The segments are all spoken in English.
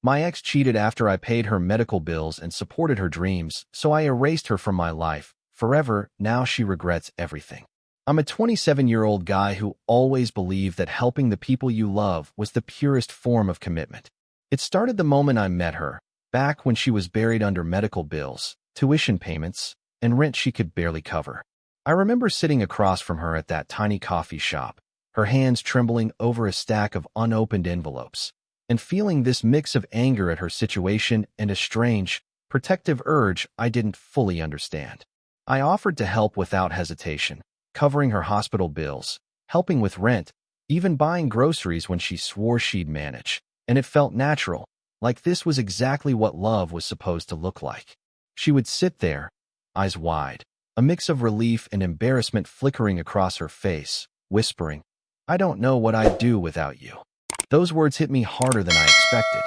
My ex cheated after I paid her medical bills and supported her dreams, so I erased her from my life. Forever, now she regrets everything. I'm a 27-year-old guy who always believed that helping the people you love was the purest form of commitment. It started the moment I met her, back when she was buried under medical bills, tuition payments, and rent she could barely cover. I remember sitting across from her at that tiny coffee shop, her hands trembling over a stack of unopened envelopes, and feeling this mix of anger at her situation and a strange, protective urge I didn't fully understand. I offered to help without hesitation, covering her hospital bills, helping with rent, even buying groceries when she swore she'd manage. And it felt natural, like this was exactly what love was supposed to look like. She would sit there, eyes wide, a mix of relief and embarrassment flickering across her face, whispering, "I don't know what I'd do without you." Those words hit me harder than I expected.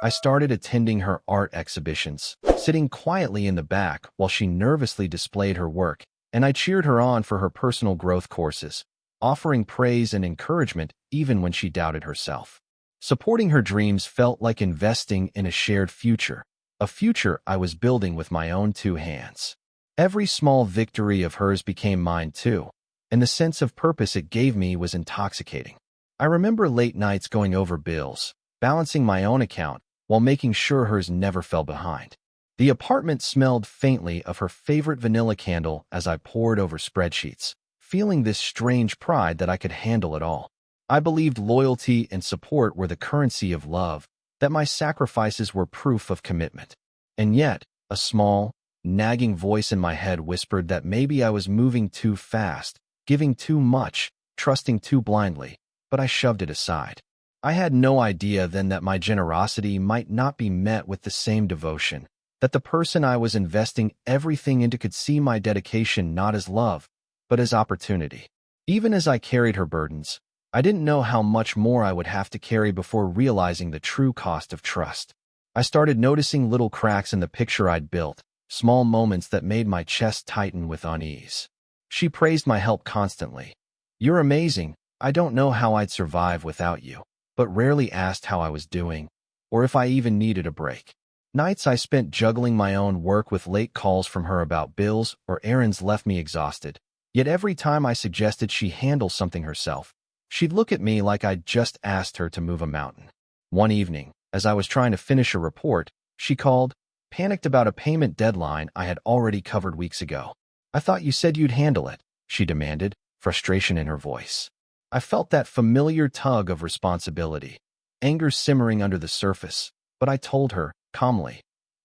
I started attending her art exhibitions, sitting quietly in the back while she nervously displayed her work, and I cheered her on for her personal growth courses, offering praise and encouragement even when she doubted herself. Supporting her dreams felt like investing in a shared future, a future I was building with my own two hands. Every small victory of hers became mine too, and the sense of purpose it gave me was intoxicating. I remember late nights going over bills, balancing my own account, while making sure hers never fell behind. The apartment smelled faintly of her favorite vanilla candle as I pored over spreadsheets, feeling this strange pride that I could handle it all. I believed loyalty and support were the currency of love, that my sacrifices were proof of commitment. And yet, a small, nagging voice in my head whispered that maybe I was moving too fast, giving too much, trusting too blindly, but I shoved it aside. I had no idea then that my generosity might not be met with the same devotion, that the person I was investing everything into could see my dedication not as love, but as opportunity. Even as I carried her burdens, I didn't know how much more I would have to carry before realizing the true cost of trust. I started noticing little cracks in the picture I'd built, small moments that made my chest tighten with unease. She praised my help constantly. "You're amazing. I don't know how I'd survive without you," but rarely asked how I was doing, or if I even needed a break. Nights I spent juggling my own work with late calls from her about bills or errands left me exhausted. Yet every time I suggested she handle something herself, she'd look at me like I'd just asked her to move a mountain. One evening, as I was trying to finish a report, she called, panicked about a payment deadline I had already covered weeks ago. "I thought you said you'd handle it," she demanded, frustration in her voice. I felt that familiar tug of responsibility, anger simmering under the surface, but I told her, calmly,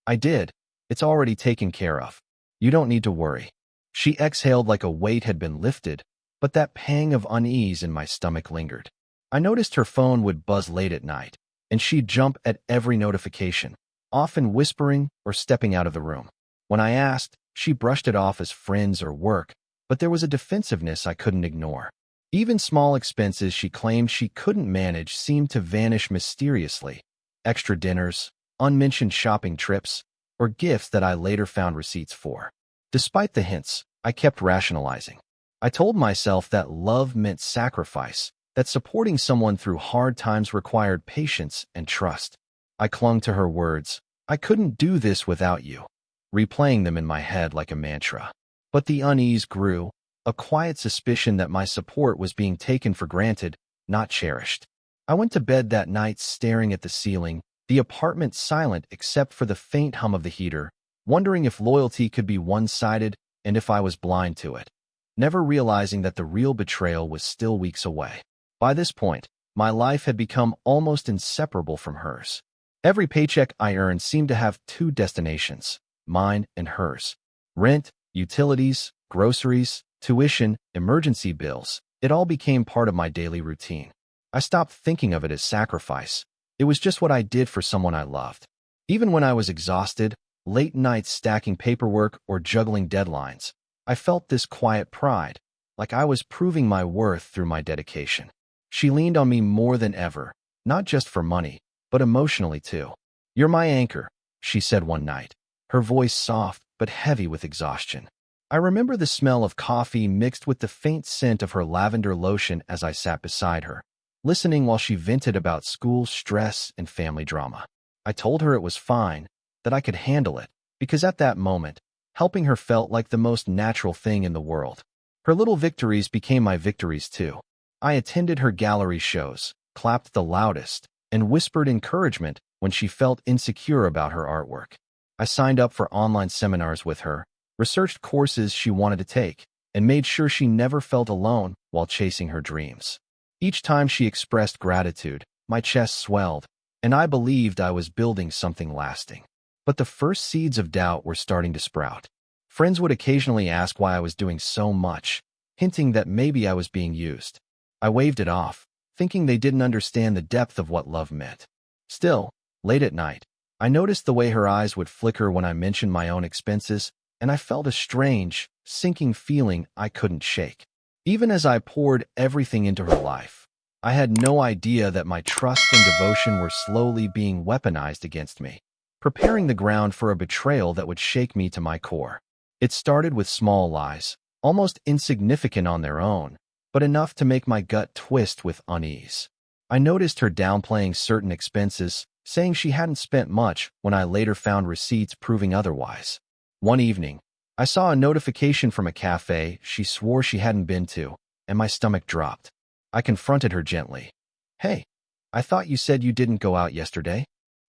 "I did. It's already taken care of. You don't need to worry." She exhaled like a weight had been lifted, but that pang of unease in my stomach lingered. I noticed her phone would buzz late at night, and she'd jump at every notification, often whispering or stepping out of the room. When I asked, she brushed it off as friends or work, but there was a defensiveness I couldn't ignore. Even small expenses she claimed she couldn't manage seemed to vanish mysteriously. Extra dinners, unmentioned shopping trips, or gifts that I later found receipts for. Despite the hints, I kept rationalizing. I told myself that love meant sacrifice, that supporting someone through hard times required patience and trust. I clung to her words, "I couldn't do this without you," replaying them in my head like a mantra. But the unease grew, a quiet suspicion that my support was being taken for granted, not cherished. I went to bed that night staring at the ceiling, the apartment silent except for the faint hum of the heater, wondering if loyalty could be one-sided and if I was blind to it, never realizing that the real betrayal was still weeks away. By this point, my life had become almost inseparable from hers. Every paycheck I earned seemed to have two destinations, mine and hers. Rent, utilities, groceries, tuition, emergency bills, it all became part of my daily routine. I stopped thinking of it as sacrifice. It was just what I did for someone I loved. Even when I was exhausted, late nights stacking paperwork or juggling deadlines, I felt this quiet pride, like I was proving my worth through my dedication. She leaned on me more than ever, not just for money, but emotionally too. "You're my anchor," she said one night, her voice soft but heavy with exhaustion. I remember the smell of coffee mixed with the faint scent of her lavender lotion as I sat beside her, listening while she vented about school stress and family drama. I told her it was fine, that I could handle it, because at that moment, helping her felt like the most natural thing in the world. Her little victories became my victories too. I attended her gallery shows, clapped the loudest, and whispered encouragement when she felt insecure about her artwork. I signed up for online seminars with her, researched courses she wanted to take, and made sure she never felt alone while chasing her dreams. Each time she expressed gratitude, my chest swelled, and I believed I was building something lasting. But the first seeds of doubt were starting to sprout. Friends would occasionally ask why I was doing so much, hinting that maybe I was being used. I waved it off, thinking they didn't understand the depth of what love meant. Still, late at night, I noticed the way her eyes would flicker when I mentioned my own expenses, and I felt a strange, sinking feeling I couldn't shake. Even as I poured everything into her life, I had no idea that my trust and devotion were slowly being weaponized against me, preparing the ground for a betrayal that would shake me to my core. It started with small lies, almost insignificant on their own, but enough to make my gut twist with unease. I noticed her downplaying certain expenses, saying she hadn't spent much when I later found receipts proving otherwise. One evening, I saw a notification from a cafe she swore she hadn't been to, and my stomach dropped. I confronted her gently. "Hey, I thought you said you didn't go out yesterday?"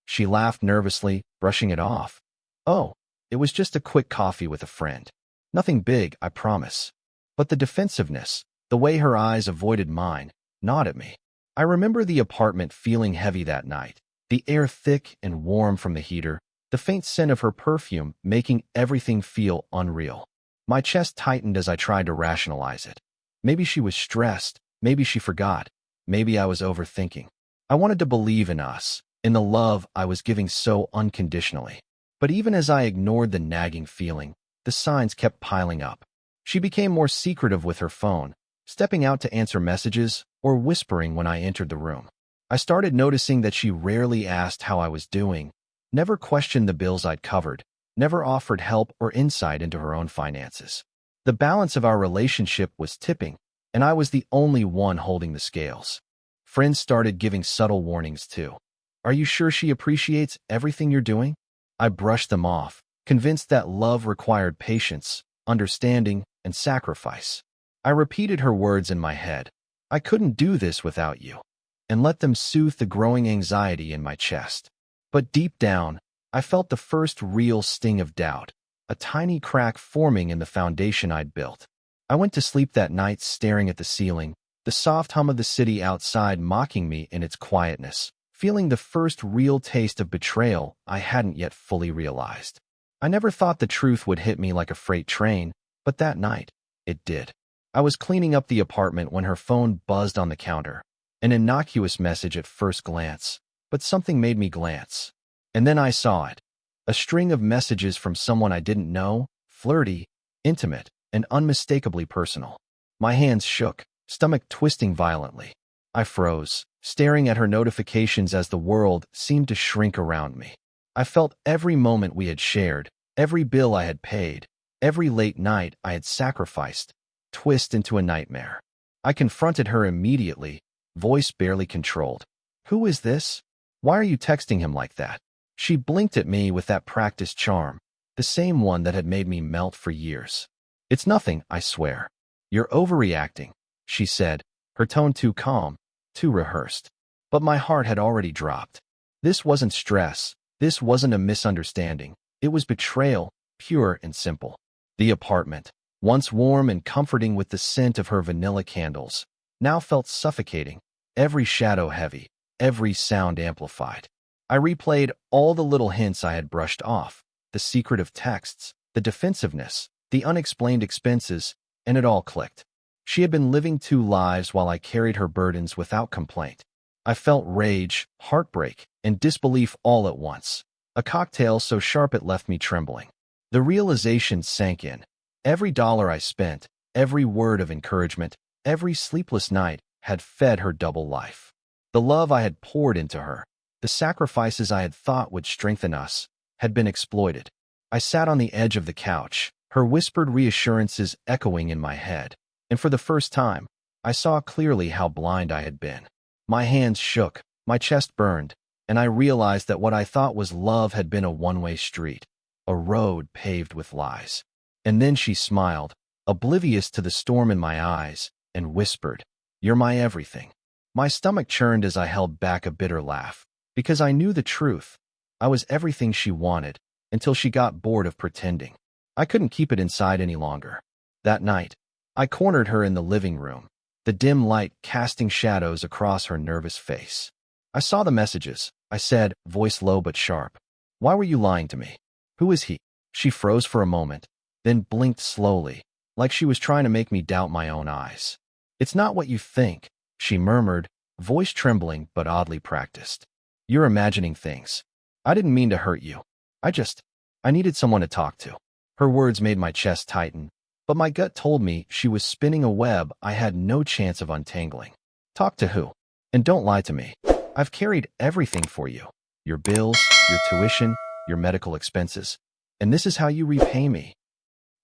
She laughed nervously, brushing it off. "Oh, it was just a quick coffee with a friend. Nothing big, I promise." But the defensiveness, the way her eyes avoided mine, gnawed at me. I remember the apartment feeling heavy that night, the air thick and warm from the heater, the faint scent of her perfume making everything feel unreal. My chest tightened as I tried to rationalize it. Maybe she was stressed, maybe she forgot, maybe I was overthinking. I wanted to believe in us, in the love I was giving so unconditionally. But even as I ignored the nagging feeling, the signs kept piling up. She became more secretive with her phone, stepping out to answer messages or whispering when I entered the room. I started noticing that she rarely asked how I was doing, never questioned the bills I'd covered, never offered help or insight into her own finances. The balance of our relationship was tipping, and I was the only one holding the scales. Friends started giving subtle warnings too. "Are you sure she appreciates everything you're doing?" I brushed them off, convinced that love required patience, understanding, and sacrifice. I repeated her words in my head. "I couldn't do this without you," and let them soothe the growing anxiety in my chest. But deep down, I felt the first real sting of doubt, a tiny crack forming in the foundation I'd built. I went to sleep that night staring at the ceiling, the soft hum of the city outside mocking me in its quietness, feeling the first real taste of betrayal I hadn't yet fully realized. I never thought the truth would hit me like a freight train, but that night, it did. I was cleaning up the apartment when her phone buzzed on the counter. An innocuous message at first glance, but something made me glance. And then I saw it. A string of messages from someone I didn't know, flirty, intimate, and unmistakably personal. My hands shook, stomach twisting violently. I froze, staring at her notifications as the world seemed to shrink around me. I felt every moment we had shared, every bill I had paid, every late night I had sacrificed, twist into a nightmare. I confronted her immediately, voice barely controlled. "Who is this? Why are you texting him like that?" She blinked at me with that practiced charm, the same one that had made me melt for years. "It's nothing, I swear." "You're overreacting," she said, her tone too calm, too rehearsed. But my heart had already dropped. This wasn't stress. This wasn't a misunderstanding. It was betrayal, pure and simple. The apartment, once warm and comforting with the scent of her vanilla candles, now felt suffocating, every shadow heavy, every sound amplified. I replayed all the little hints I had brushed off, the secretive texts, the defensiveness, the unexplained expenses, and it all clicked. She had been living two lives while I carried her burdens without complaint. I felt rage, heartbreak, and disbelief all at once, a cocktail so sharp it left me trembling. The realization sank in. Every dollar I spent, every word of encouragement, every sleepless night had fed her double life. The love I had poured into her, the sacrifices I had thought would strengthen us, had been exploited. I sat on the edge of the couch, her whispered reassurances echoing in my head, and for the first time, I saw clearly how blind I had been. My hands shook, my chest burned, and I realized that what I thought was love had been a one-way street, a road paved with lies. And then she smiled, oblivious to the storm in my eyes, and whispered, "You're my everything." My stomach churned as I held back a bitter laugh, because I knew the truth. I was everything she wanted, until she got bored of pretending. I couldn't keep it inside any longer. That night, I cornered her in the living room, the dim light casting shadows across her nervous face. "I saw the messages," I said, voice low but sharp. "Why were you lying to me? Who is he?" She froze for a moment, then blinked slowly, like she was trying to make me doubt my own eyes. "It's not what you think," she murmured, voice trembling but oddly practiced. "You're imagining things. I didn't mean to hurt you. I needed someone to talk to." Her words made my chest tighten, but my gut told me she was spinning a web I had no chance of untangling. "Talk to who? And don't lie to me. I've carried everything for you. Your bills, your tuition, your medical expenses. And this is how you repay me."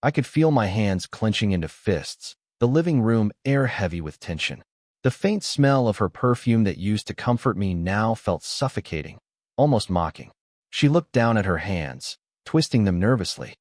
I could feel my hands clenching into fists, the living room air heavy with tension. The faint smell of her perfume that used to comfort me now felt suffocating, almost mocking. She looked down at her hands, twisting them nervously.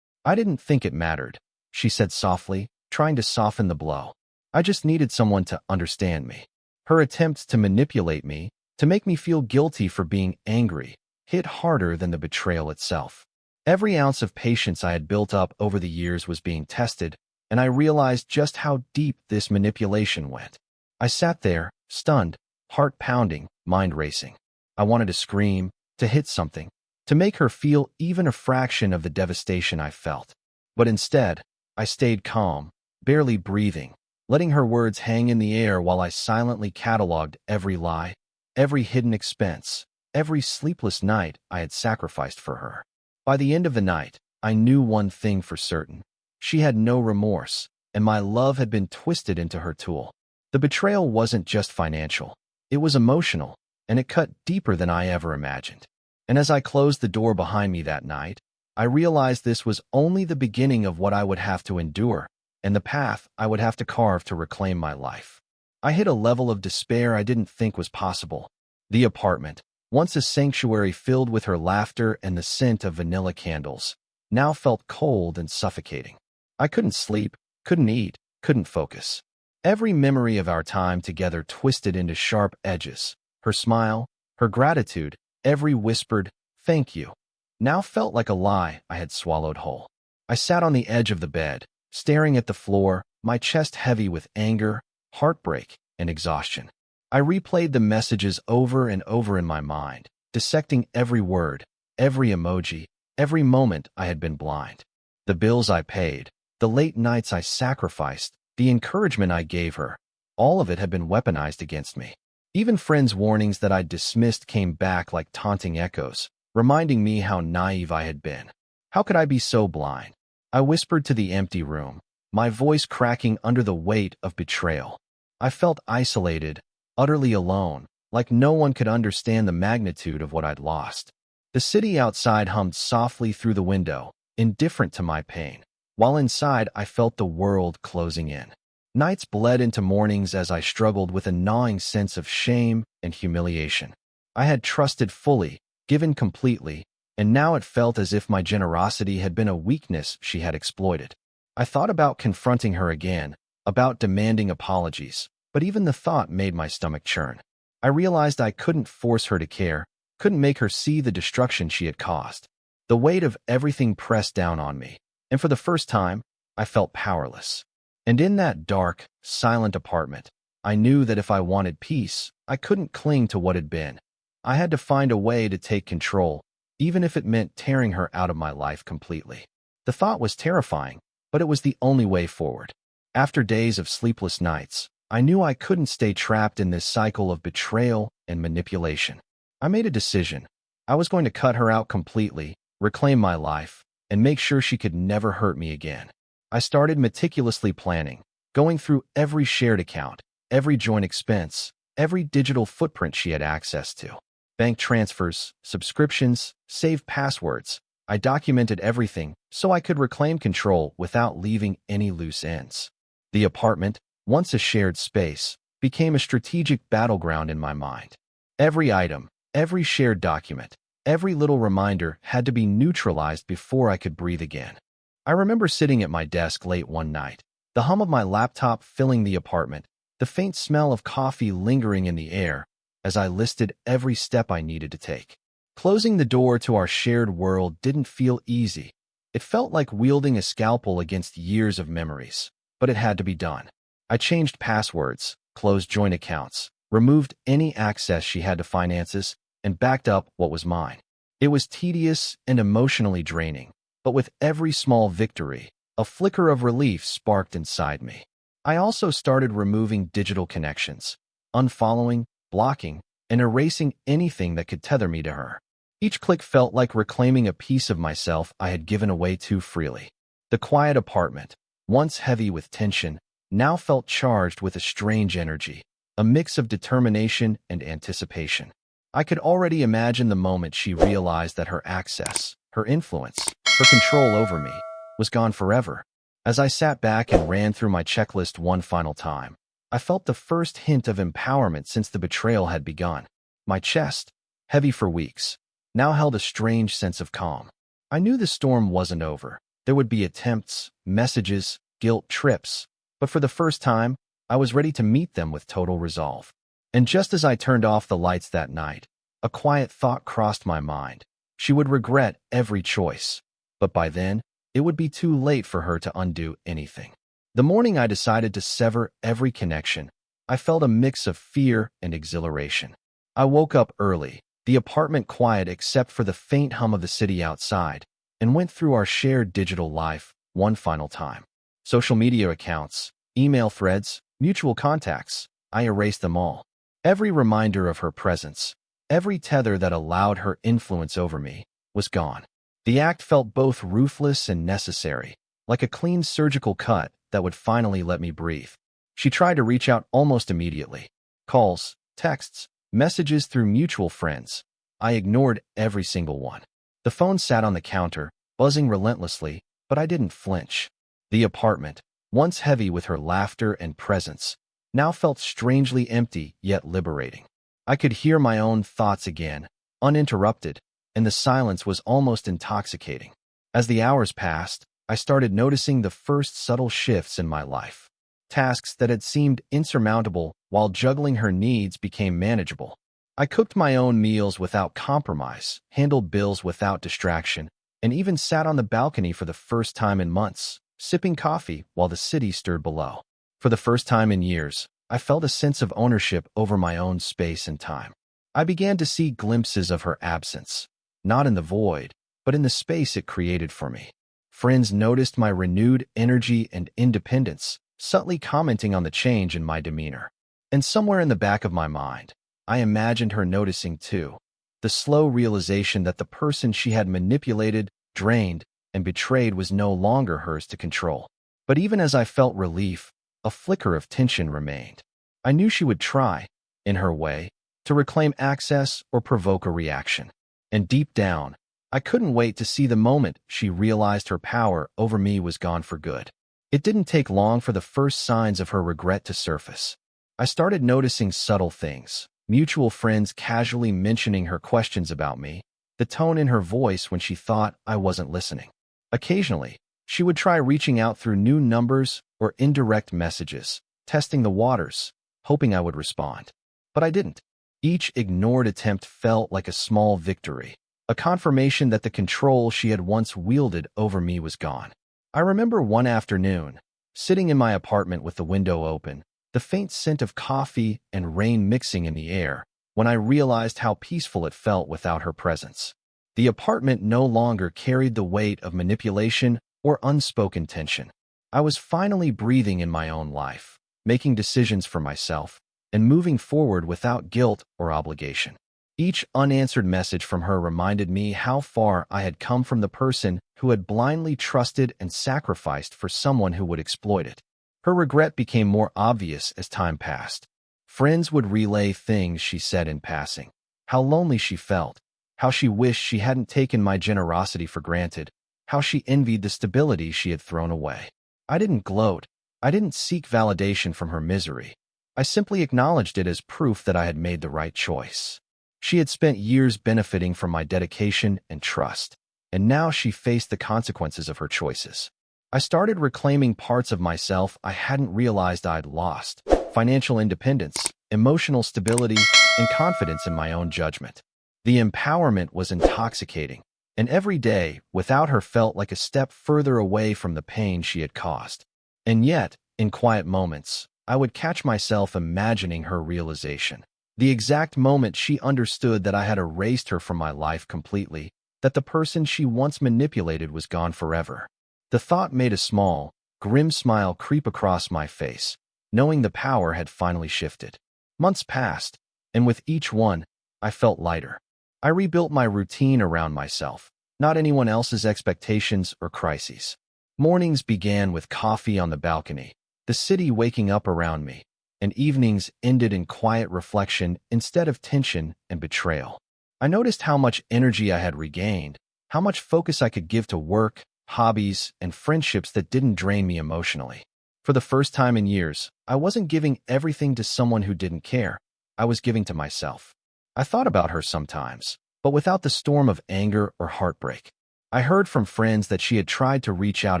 I didn't think it mattered," she said softly, trying to soften the blow. "I just needed someone to understand me." Her attempts to manipulate me, to make me feel guilty for being angry, hit harder than the betrayal itself. Every ounce of patience I had built up over the years was being tested, and I realized just how deep this manipulation went. I sat there, stunned, heart pounding, mind racing. I wanted to scream, to hit something, to make her feel even a fraction of the devastation I felt. But instead, I stayed calm, barely breathing, letting her words hang in the air while I silently cataloged every lie, every hidden expense, every sleepless night I had sacrificed for her. By the end of the night, I knew one thing for certain. She had no remorse, and my love had been twisted into her tool. The betrayal wasn't just financial. It was emotional, and it cut deeper than I ever imagined. And as I closed the door behind me that night, I realized this was only the beginning of what I would have to endure, and the path I would have to carve to reclaim my life. I hit a level of despair I didn't think was possible. The apartment, once a sanctuary filled with her laughter and the scent of vanilla candles, now felt cold and suffocating. I couldn't sleep, couldn't eat, couldn't focus. Every memory of our time together twisted into sharp edges. Her smile, her gratitude, every whispered, "Thank you," now felt like a lie I had swallowed whole. I sat on the edge of the bed, staring at the floor, my chest heavy with anger, heartbreak, and exhaustion. I replayed the messages over and over in my mind, dissecting every word, every emoji, every moment I had been blind. The bills I paid, the late nights I sacrificed, the encouragement I gave her, all of it had been weaponized against me. Even friends' warnings that I'd dismissed came back like taunting echoes, reminding me how naive I had been. How could I be so blind? I whispered to the empty room, my voice cracking under the weight of betrayal. I felt isolated, utterly alone, like no one could understand the magnitude of what I'd lost. The city outside hummed softly through the window, indifferent to my pain, while inside I felt the world closing in. Nights bled into mornings as I struggled with a gnawing sense of shame and humiliation. I had trusted fully, given completely, and now it felt as if my generosity had been a weakness she had exploited. I thought about confronting her again, about demanding apologies, but even the thought made my stomach churn. I realized I couldn't force her to care, couldn't make her see the destruction she had caused. The weight of everything pressed down on me, and for the first time, I felt powerless. And in that dark, silent apartment, I knew that if I wanted peace, I couldn't cling to what had been. I had to find a way to take control, even if it meant tearing her out of my life completely. The thought was terrifying, but it was the only way forward. After days of sleepless nights, I knew I couldn't stay trapped in this cycle of betrayal and manipulation. I made a decision. I was going to cut her out completely, reclaim my life, and make sure she could never hurt me again. I started meticulously planning, going through every shared account, every joint expense, every digital footprint she had access to. Bank transfers, subscriptions, saved passwords. I documented everything so I could reclaim control without leaving any loose ends. The apartment, once a shared space, became a strategic battleground in my mind. Every item, Every shared document, every little reminder had to be neutralized before I could breathe again. I remember sitting at my desk late one night, the hum of my laptop filling the apartment, the faint smell of coffee lingering in the air as I listed every step I needed to take. Closing the door to our shared world didn't feel easy. It felt like wielding a scalpel against years of memories, but it had to be done. I changed passwords, closed joint accounts, removed any access she had to finances, and backed up what was mine. It was tedious and emotionally draining, but with every small victory, a flicker of relief sparked inside me. I also started removing digital connections, unfollowing, blocking, and erasing anything that could tether me to her. Each click felt like reclaiming a piece of myself I had given away too freely. The quiet apartment, once heavy with tension, now felt charged with a strange energy, a mix of determination and anticipation. I could already imagine the moment she realized that her access, her influence, her control over me was gone forever. As I sat back and ran through my checklist one final time, I felt the first hint of empowerment since the betrayal had begun. My chest, heavy for weeks, now held a strange sense of calm. I knew the storm wasn't over. There would be attempts, messages, guilt trips, but for the first time, I was ready to meet them with total resolve. And just as I turned off the lights that night, a quiet thought crossed my mind. She would regret every choice, but by then, it would be too late for her to undo anything. The morning I decided to sever every connection, I felt a mix of fear and exhilaration. I woke up early, the apartment quiet except for the faint hum of the city outside, and went through our shared digital life one final time. Social media accounts, email threads, mutual contacts, I erased them all. Every reminder of her presence, every tether that allowed her influence over me, was gone. The act felt both ruthless and necessary, like a clean surgical cut that would finally let me breathe. She tried to reach out almost immediately. Calls, texts, messages through mutual friends. I ignored every single one. The phone sat on the counter, buzzing relentlessly, but I didn't flinch. The apartment, once heavy with her laughter and presence, now felt strangely empty yet liberating. I could hear my own thoughts again, uninterrupted, and the silence was almost intoxicating. As the hours passed, I started noticing the first subtle shifts in my life. Tasks that had seemed insurmountable while juggling her needs became manageable. I cooked my own meals without compromise, handled bills without distraction, and even sat on the balcony for the first time in months, sipping coffee while the city stirred below. For the first time in years, I felt a sense of ownership over my own space and time. I began to see glimpses of her absence, not in the void, but in the space it created for me. Friends noticed my renewed energy and independence, subtly commenting on the change in my demeanor. And somewhere in the back of my mind, I imagined her noticing too, the slow realization that the person she had manipulated, drained, and betrayed was no longer hers to control. But even as I felt relief, a flicker of tension remained. I knew she would try, in her way, to reclaim access or provoke a reaction. And deep down, I couldn't wait to see the moment she realized her power over me was gone for good. It didn't take long for the first signs of her regret to surface. I started noticing subtle things, mutual friends casually mentioning her questions about me, the tone in her voice when she thought I wasn't listening. Occasionally, she would try reaching out through new numbers or indirect messages, testing the waters, hoping I would respond. But I didn't. Each ignored attempt felt like a small victory, a confirmation that the control she had once wielded over me was gone. I remember one afternoon, sitting in my apartment with the window open, the faint scent of coffee and rain mixing in the air, when I realized how peaceful it felt without her presence. The apartment no longer carried the weight of manipulation or unspoken tension. I was finally breathing in my own life, making decisions for myself, and moving forward without guilt or obligation. Each unanswered message from her reminded me how far I had come from the person who had blindly trusted and sacrificed for someone who would exploit it. Her regret became more obvious as time passed. Friends would relay things she said in passing, how lonely she felt, how she wished she hadn't taken my generosity for granted, how she envied the stability she had thrown away. I didn't gloat. I didn't seek validation from her misery. I simply acknowledged it as proof that I had made the right choice. She had spent years benefiting from my dedication and trust, and now she faced the consequences of her choices. I started reclaiming parts of myself I hadn't realized I'd lost: financial independence, emotional stability, and confidence in my own judgment. The empowerment was intoxicating, and every day without her felt like a step further away from the pain she had caused. And yet, in quiet moments, I would catch myself imagining her realization. The exact moment she understood that I had erased her from my life completely, that the person she once manipulated was gone forever. The thought made a small, grim smile creep across my face, knowing the power had finally shifted. Months passed, and with each one, I felt lighter. I rebuilt my routine around myself, not anyone else's expectations or crises. Mornings began with coffee on the balcony, the city waking up around me, and evenings ended in quiet reflection instead of tension and betrayal. I noticed how much energy I had regained, how much focus I could give to work, hobbies, and friendships that didn't drain me emotionally. For the first time in years, I wasn't giving everything to someone who didn't care. I was giving to myself. I thought about her sometimes, but without the storm of anger or heartbreak. I heard from friends that she had tried to reach out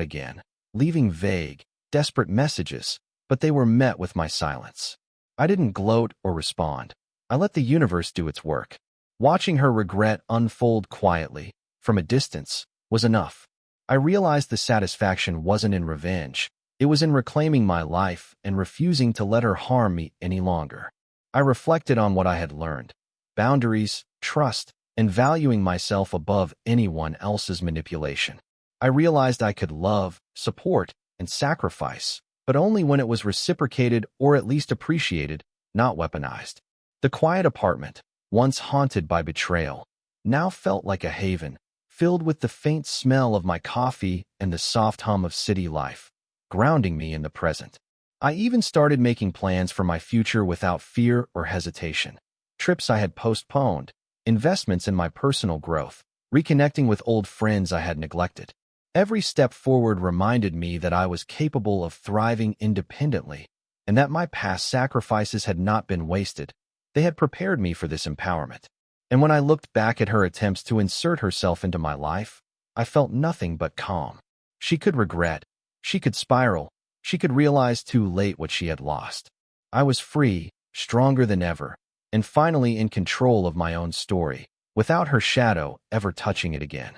again, leaving vague, desperate messages, but they were met with my silence. I didn't gloat or respond. I let the universe do its work. Watching her regret unfold quietly, from a distance, was enough. I realized the satisfaction wasn't in revenge. It was in reclaiming my life and refusing to let her harm me any longer. I reflected on what I had learned: boundaries, trust, and valuing myself above anyone else's manipulation. I realized I could love, support, and sacrifice, but only when it was reciprocated or at least appreciated, not weaponized. The quiet apartment, once haunted by betrayal, now felt like a haven, filled with the faint smell of my coffee and the soft hum of city life, grounding me in the present. I even started making plans for my future without fear or hesitation. Trips I had postponed, investments in my personal growth, reconnecting with old friends I had neglected. Every step forward reminded me that I was capable of thriving independently, and that my past sacrifices had not been wasted. They had prepared me for this empowerment. And when I looked back at her attempts to insert herself into my life, I felt nothing but calm. She could regret. She could spiral. She could realize too late what she had lost. I was free, stronger than ever, and finally in control of my own story, without her shadow ever touching it again.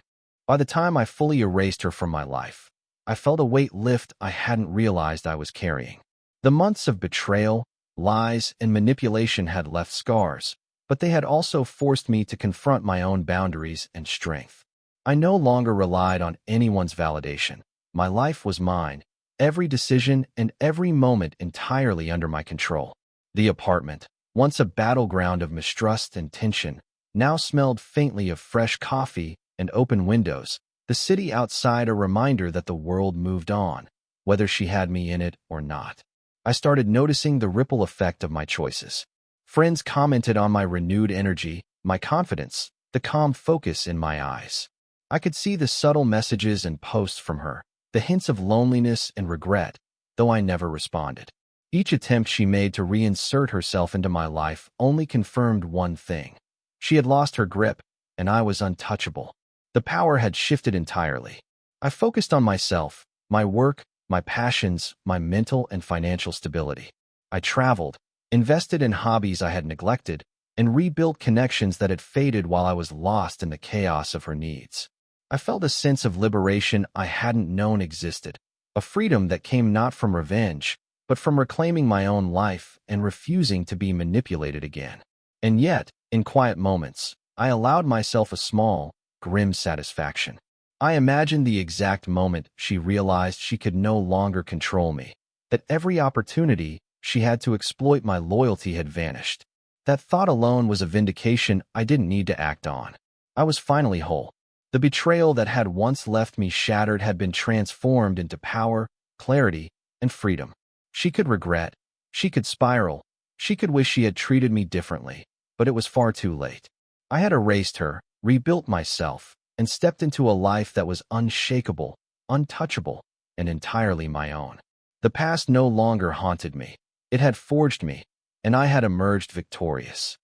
By the time I fully erased her from my life, I felt a weight lift I hadn't realized I was carrying. The months of betrayal, lies, and manipulation had left scars, but they had also forced me to confront my own boundaries and strength. I no longer relied on anyone's validation. My life was mine, every decision and every moment entirely under my control. The apartment, once a battleground of mistrust and tension, now smelled faintly of fresh coffee and open windows, the city outside a reminder that the world moved on, whether she had me in it or not. I started noticing the ripple effect of my choices. Friends commented on my renewed energy, my confidence, the calm focus in my eyes. I could see the subtle messages and posts from her, the hints of loneliness and regret, though I never responded. Each attempt she made to reinsert herself into my life only confirmed one thing: she had lost her grip, and I was untouchable. The power had shifted entirely. I focused on myself, my work, my passions, my mental and financial stability. I traveled, invested in hobbies I had neglected, and rebuilt connections that had faded while I was lost in the chaos of her needs. I felt a sense of liberation I hadn't known existed, a freedom that came not from revenge, but from reclaiming my own life and refusing to be manipulated again. And yet, in quiet moments, I allowed myself a small, grim satisfaction. I imagined the exact moment she realized she could no longer control me, that every opportunity she had to exploit my loyalty had vanished. That thought alone was a vindication I didn't need to act on. I was finally whole. The betrayal that had once left me shattered had been transformed into power, clarity, and freedom. She could regret. She could spiral. She could wish she had treated me differently, but it was far too late. I had erased her, rebuilt myself, and stepped into a life that was unshakable, untouchable, and entirely my own. The past no longer haunted me. It had forged me, and I had emerged victorious.